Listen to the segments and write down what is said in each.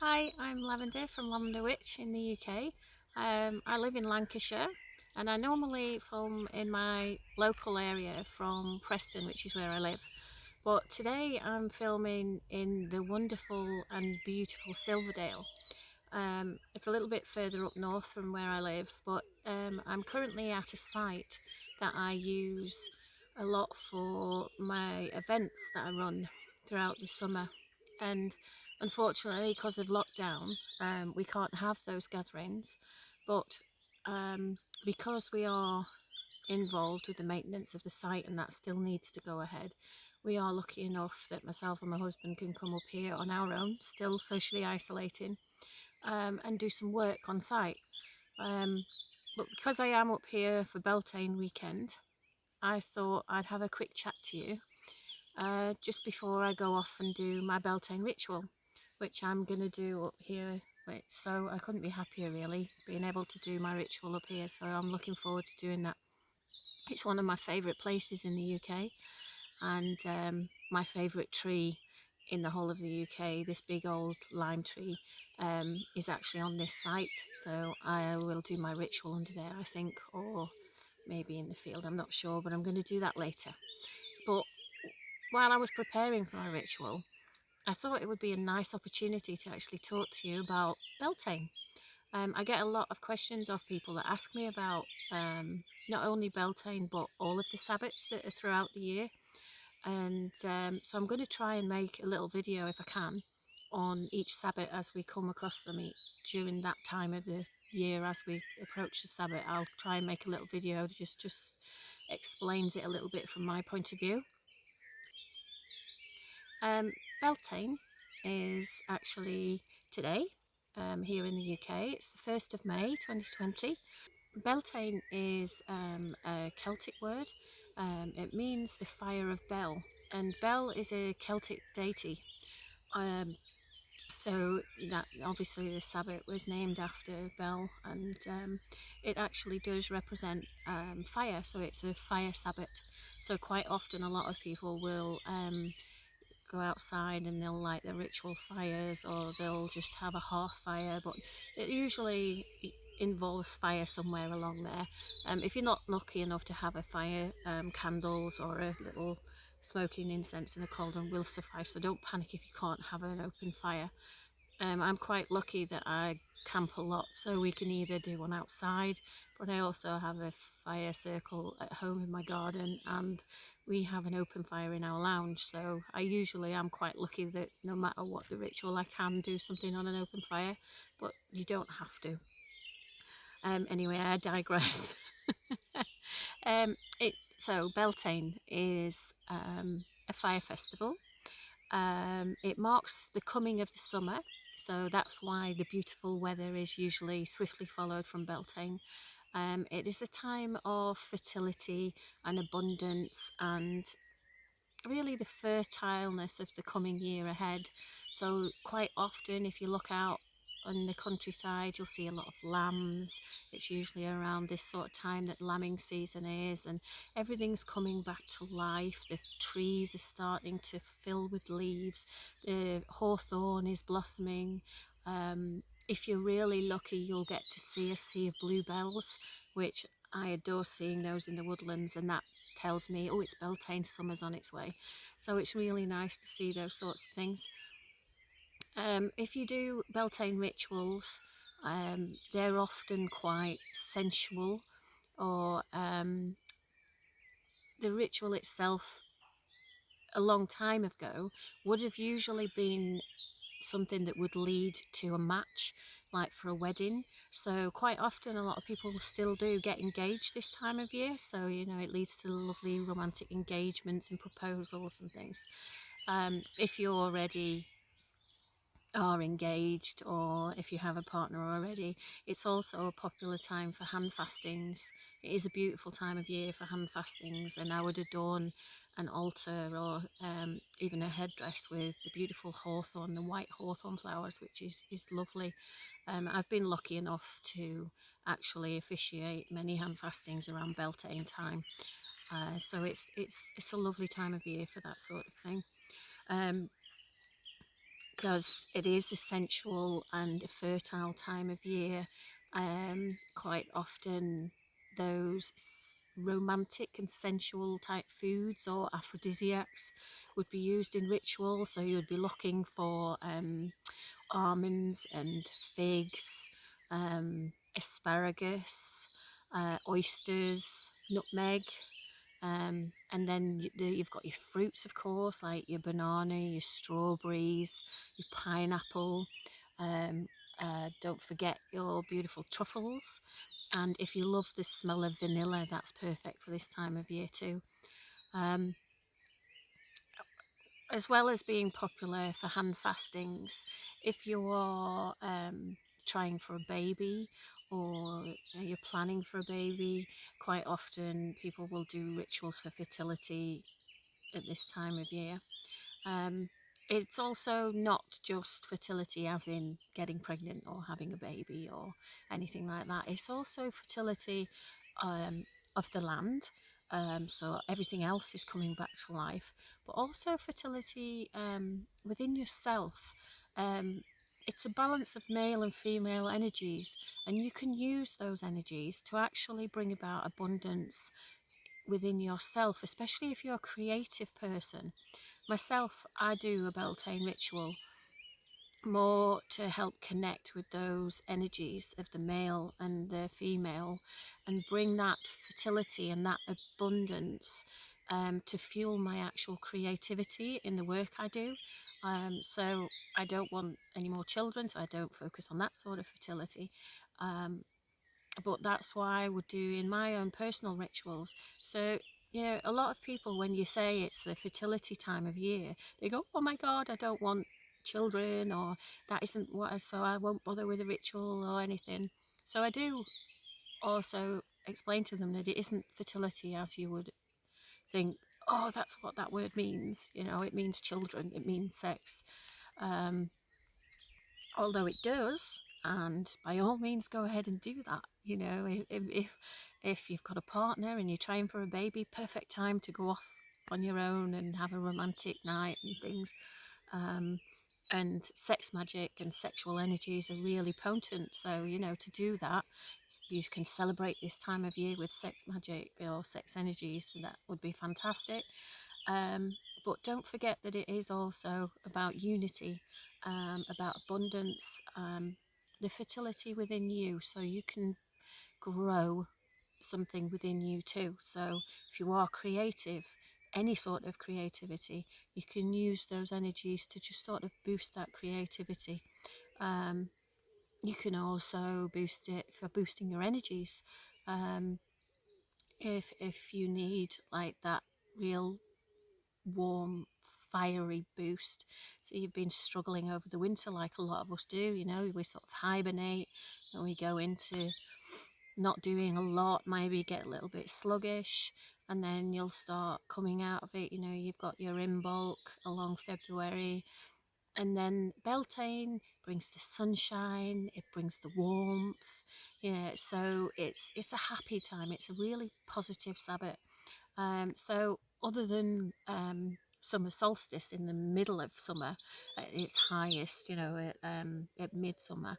Hi, I'm Lavender from LavenderWytch in the UK. I live in Lancashire and I normally film in my local area from Preston, which is where I live. But today I'm filming in the wonderful and beautiful Silverdale. It's a little bit further up north from where I live, but I'm currently at a site that I use a lot for my events that I run throughout the summer. And unfortunately, because of lockdown, we can't have those gatherings. But because we are involved with the maintenance of the site and that still needs to go ahead, we are lucky enough that myself and my husband can come up here on our own, still socially isolating, and do some work on site. But because I am up here for Beltane weekend, I thought I'd have a quick chat to you just before I go off and do my Beltane ritual, which I'm going to do up here. So I couldn't be happier really, being able to do my ritual up here, so I'm looking forward to doing that. It's one of my favourite places in the UK, and my favourite tree in the whole of the UK, this big old lime tree, is actually on this site. So I will do my ritual under there, I think, or maybe in the field, I'm not sure, but I'm going to do that later. But while I was preparing for my ritual, I thought it would be a nice opportunity to actually talk to you about Beltane. I get a lot of questions of people that ask me about not only Beltane but all of the sabbats that are throughout the year. And so I'm going to try and make a little video, if I can, on each sabbat as we come across them during that time of the year. As we approach the sabbat, I'll try and make a little video that just explains it a little bit from my point of view. Beltane is actually today here in the UK. It's the 1st of May 2020. Beltane is a Celtic word. It means the fire of Bel, and Bel is a Celtic deity. So that obviously the sabbat was named after Bel, and it actually does represent fire. So it's a fire sabbat. So quite often a lot of people will go outside and they'll light their ritual fires, or they'll just have a hearth fire, but it usually involves fire somewhere along there. If you're not lucky enough to have a fire, candles or a little smoking incense in a cauldron will suffice, so don't panic if you can't have an open fire. I'm quite lucky that I camp a lot, so we can either do one outside, but I also have a fire circle at home in my garden, and we have an open fire in our lounge. So I usually am quite lucky that no matter what the ritual, I can do something on an open fire, but you don't have to. Anyway, I digress. So Beltane is a fire festival. It marks the coming of the summer, so that's why the beautiful weather is usually swiftly followed from Beltane. It is a time of fertility and abundance, and really the fertileness of the coming year ahead. So quite often, if you look out on the countryside, you'll see a lot of lambs. It's usually around this sort of time that lambing season is, and everything's coming back to life. The trees are starting to fill with leaves. The hawthorn is blossoming. If you're really lucky, you'll get to see a sea of bluebells, which I adore seeing those in the woodlands, and that tells me, oh, it's Beltane summer's on its way. So it's really nice to see those sorts of things. If you do Beltane rituals, they're often quite sensual, or the ritual itself a long time ago would have usually been something that would lead to a match, like for a wedding. So quite often a lot of people still do get engaged this time of year, so it leads to lovely romantic engagements and proposals and things. If you already are engaged, or if you have a partner already, it's also a popular time for hand fastings. It is a beautiful time of year for hand fastings, and I would adorn an altar, or even a headdress with the beautiful hawthorn, the white hawthorn flowers, which is lovely. I've been lucky enough to actually officiate many hand fastings around Beltane time, so it's a lovely time of year for that sort of thing. because it is a sensual and a fertile time of year. Quite often those romantic and sensual type foods or aphrodisiacs would be used in ritual, so you would be looking for almonds and figs, asparagus, oysters, nutmeg, and then you've got your fruits, of course, like your banana, your strawberries, your pineapple. Um, don't forget your beautiful truffles. And if you love the smell of vanilla, that's perfect for this time of year too. Um, as well as being popular for hand fastings, if you are trying for a baby, or you're planning for a baby, quite often people will do rituals for fertility at this time of year. Um, it's also not just fertility as in getting pregnant or having a baby or anything like that. It's also fertility um, of the land. So everything else is coming back to life, but also fertility within yourself. Um, it's a balance of male and female energies, and you can use those energies to actually bring about abundance within yourself, especially if you're a creative person. Myself, I do a Beltane ritual more to help connect with those energies of the male and the female and bring that fertility and that abundance to fuel my actual creativity in the work I do. So I don't want any more children, so I don't focus on that sort of fertility. But that's why I would do in my own personal rituals. So, a lot of people, when you say it's the fertility time of year, they go, oh my God, I don't want children, or that isn't so I won't bother with a ritual or anything. So I do also explain to them that it isn't fertility as you would think, oh, that's what that word means. It means children, it means sex. Although it does, and by all means go ahead and do that. If you've got a partner and you're trying for a baby, perfect time to go off on your own and have a romantic night and things. And sex magic and sexual energies are really potent, so to do that, you can celebrate this time of year with sex magic or sex energies, so that would be fantastic. But don't forget that it is also about unity, about abundance, the fertility within you, so you can grow something within you too. So if you are creative, any sort of creativity, you can use those energies to just sort of boost that creativity. You can also boost it for boosting your energies. If you need like that real warm, fiery boost. So you've been struggling over the winter like a lot of us do, we sort of hibernate and we go into not doing a lot, maybe get a little bit sluggish, and then you'll start coming out of it. You've got your in bulk along February, and then Beltane brings the sunshine, it brings the warmth, so it's a happy time. It's a really positive Sabbath. So other than summer solstice in the middle of summer at its highest, at midsummer,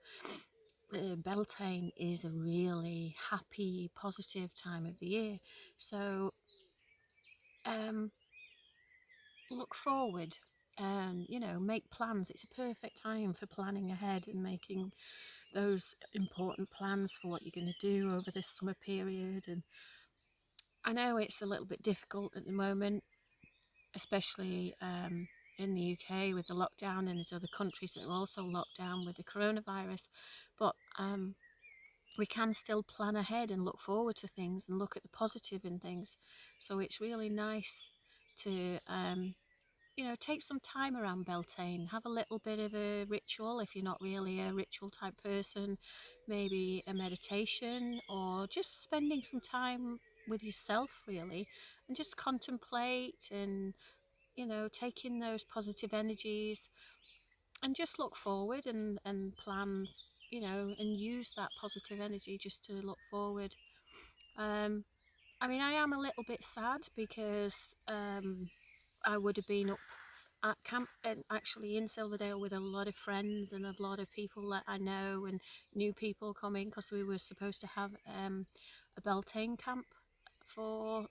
Beltane is a really happy, positive time of the year. So look forward, make plans. It's a perfect time for planning ahead and making those important plans for what you're going to do over this summer period. And I know it's a little bit difficult at the moment, especially in the UK with the lockdown, and there's other countries that are also locked down with the coronavirus. But we can still plan ahead and look forward to things and look at the positive in things. So it's really nice to take some time around Beltane, have a little bit of a ritual if you're not really a ritual type person, maybe a meditation, or just spending some time with yourself really, and just contemplate and take in those positive energies and just look forward and plan, and use that positive energy just to look forward. I mean, I am a little bit sad because I would have been up at camp, and actually in Silverdale, with a lot of friends and a lot of people that I know and new people coming, because we were supposed to have a Beltane camp for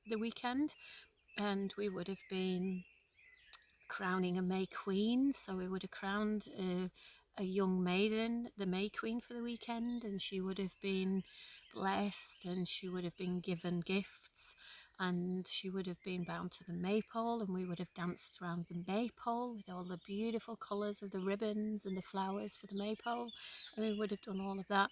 the weekend, and we would have been crowning a May Queen. So we would have crowned a young maiden, the May Queen, for the weekend, and she would have been blessed, and she would have been given gifts, and she would have been bound to the maypole, and we would have danced around the maypole with all the beautiful colours of the ribbons and the flowers for the maypole, and we would have done all of that.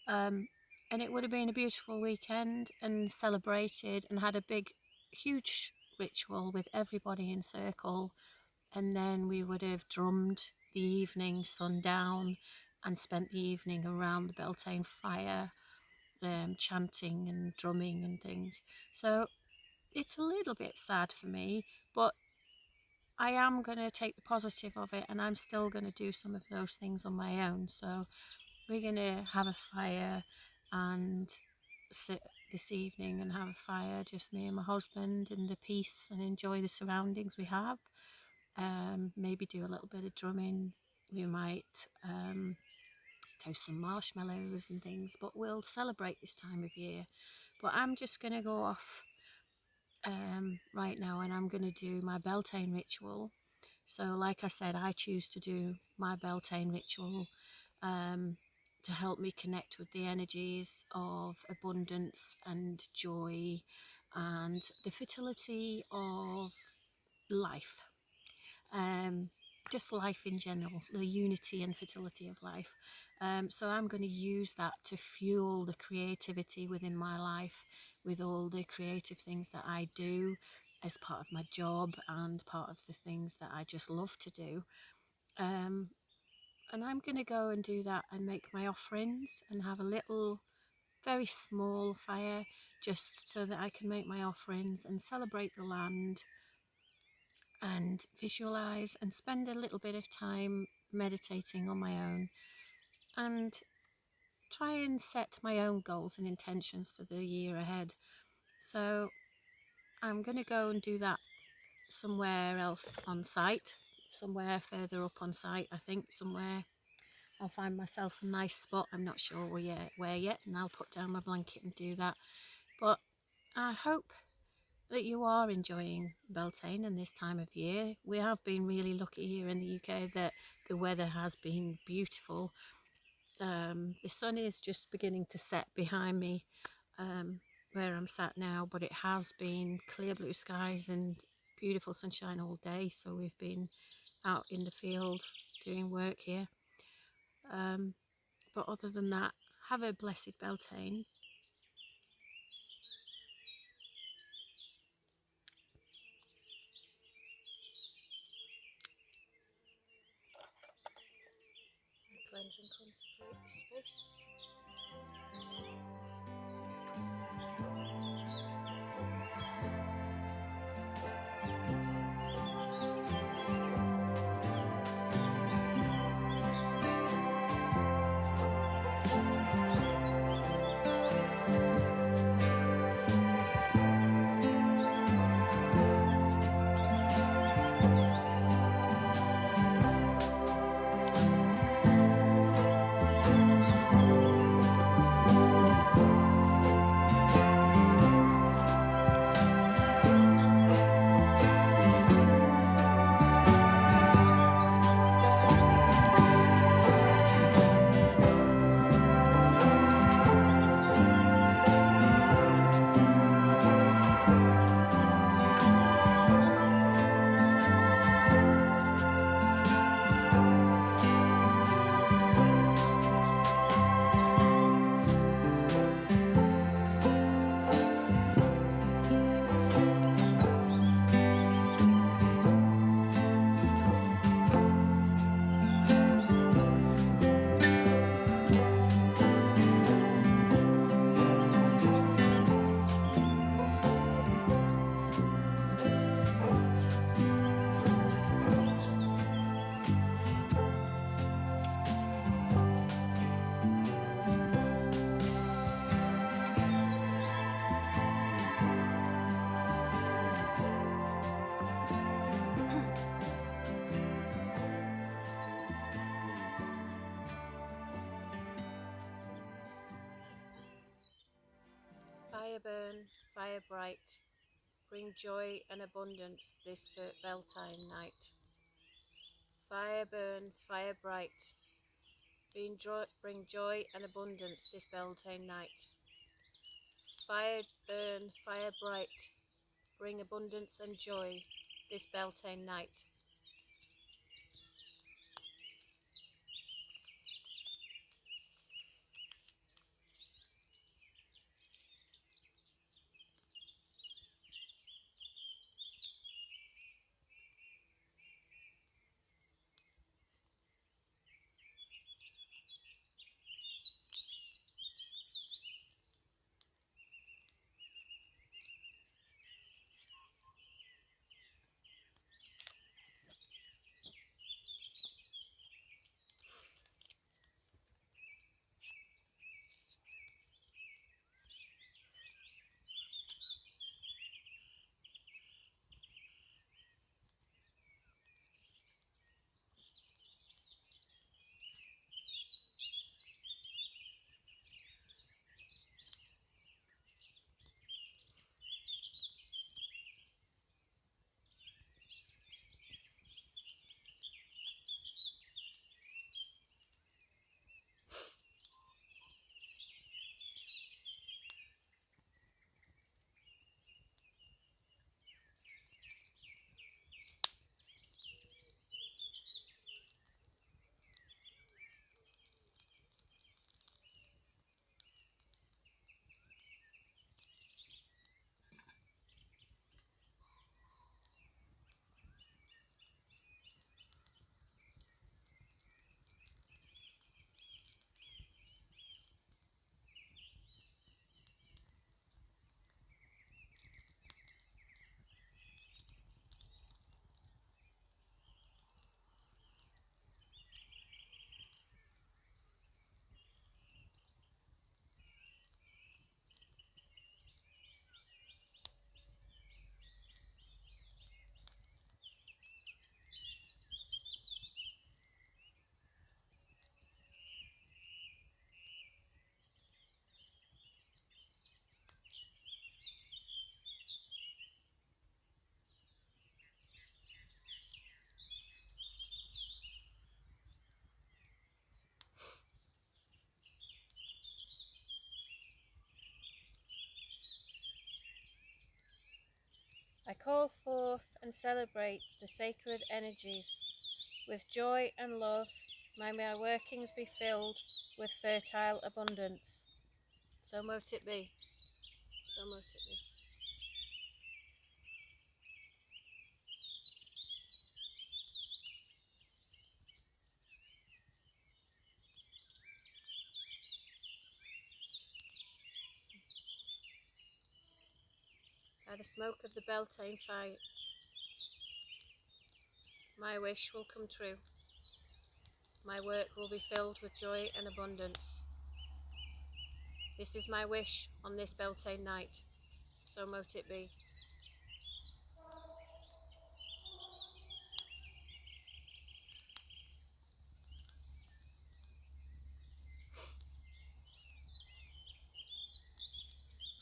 And it would have been a beautiful weekend, and celebrated and had a big, huge ritual with everybody in circle. And then we would have drummed the evening sundown and spent the evening around the Beltane fire, chanting and drumming and things. So it's a little bit sad for me, but I am going to take the positive of it, and I'm still going to do some of those things on my own. So we're going to have a fire and sit this evening and have a fire, just me and my husband, in the peace, and enjoy the surroundings we have. Maybe do a little bit of drumming. We might toast some marshmallows and things, but we'll celebrate this time of year. But I'm just going to go off right now, and I'm going to do my Beltane ritual. So like I said, I choose to do my Beltane ritual to help me connect with the energies of abundance and joy and the fertility of life. Just life in general, the unity and fertility of life. So I'm going to use that to fuel the creativity within my life, with all the creative things that I do as part of my job and part of the things that I just love to do. And I'm going to go and do that and make my offerings and have a little, very small fire, just so that I can make my offerings and celebrate the land and visualize and spend a little bit of time meditating on my own, and try and set my own goals and intentions for the year ahead. So I'm going to go and do that somewhere else on site, somewhere further up on site. I think somewhere I'll find myself a nice spot. I'm not sure where yet, and I'll put down my blanket and do that. But I hope that you are enjoying Beltane in this time of year. We have been really lucky here in the UK that the weather has been beautiful. The sun is just beginning to set behind me, where I'm sat now, but it has been clear blue skies and beautiful sunshine all day. So we've been out in the field doing work here. But other than that, have a blessed Beltane. Cleanse and consecrate the space. burn, fire bright, bring joy and abundance this Beltane night. Fire burn, fire bright, bring joy and abundance this Beltane night. Fire burn, fire bright, bring abundance and joy this Beltane night. I call forth and celebrate the sacred energies. With joy and love, may my workings be filled with fertile abundance. So mote it be. So mote it be. By the smoke of the Beltane fire, my wish will come true. My work will be filled with joy and abundance. This is my wish on this Beltane night. So mote it be.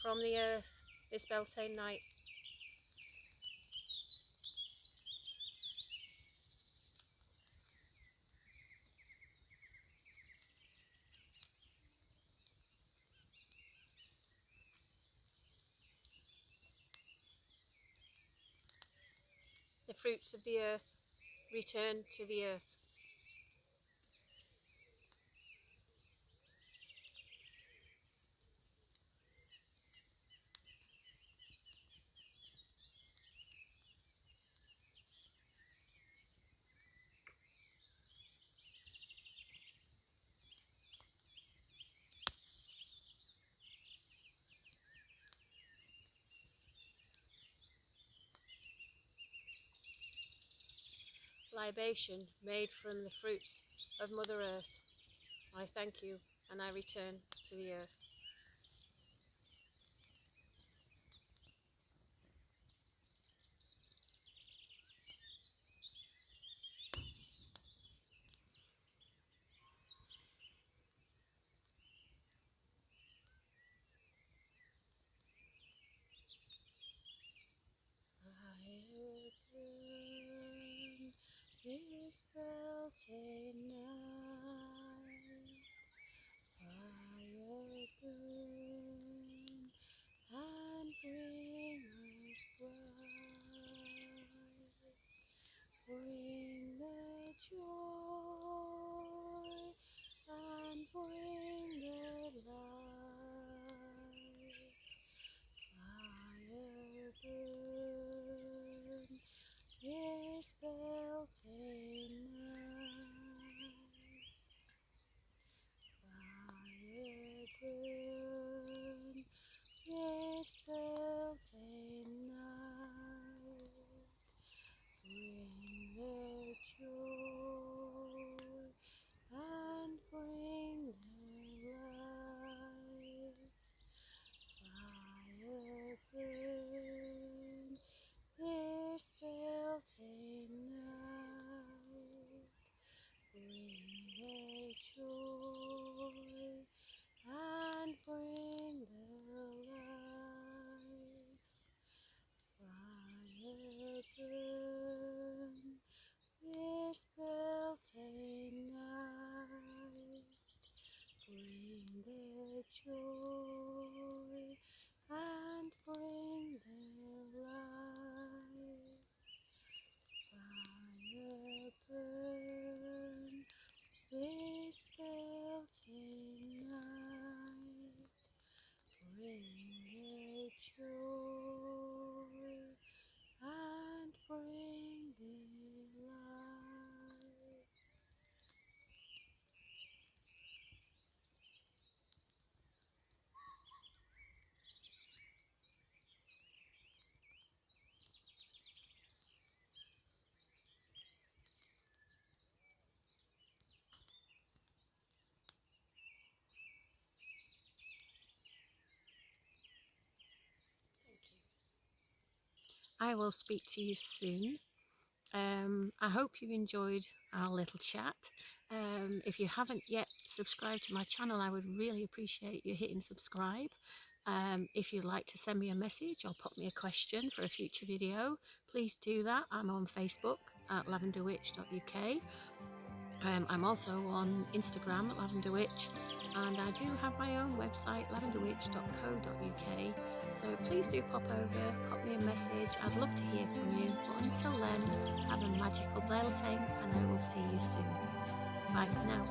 From the earth, this Beltane night, the fruits of the earth return to the earth. Libation made from the fruits of Mother Earth. I thank you, and I return to the earth. This Beltane night, fire burn and bring us bright. Bring the joy and bring the light. Fire burn this Beltane night. Fire burn this Beltane night. Bring the joy and bring the light. Fire burn this Beltane night. Bring the joy and bring the light. Fire burn this Beltane night. Bring the joy and bring the light. Fire burn this Beltane night. Bring the joy and bring the light. I will speak to you soon. I hope you enjoyed our little chat. If you haven't yet subscribed to my channel, I would really appreciate you hitting subscribe. If you'd like to send me a message or pop me a question for a future video, please do that. I'm on Facebook at LavenderWytch.uk. I'm also on Instagram at LavenderWytch, and I do have my own website, LavenderWytch.co.uk. So please do pop over, pop me a message. I'd love to hear from you. But until then, have a magical Beltane, and I will see you soon. Bye for now.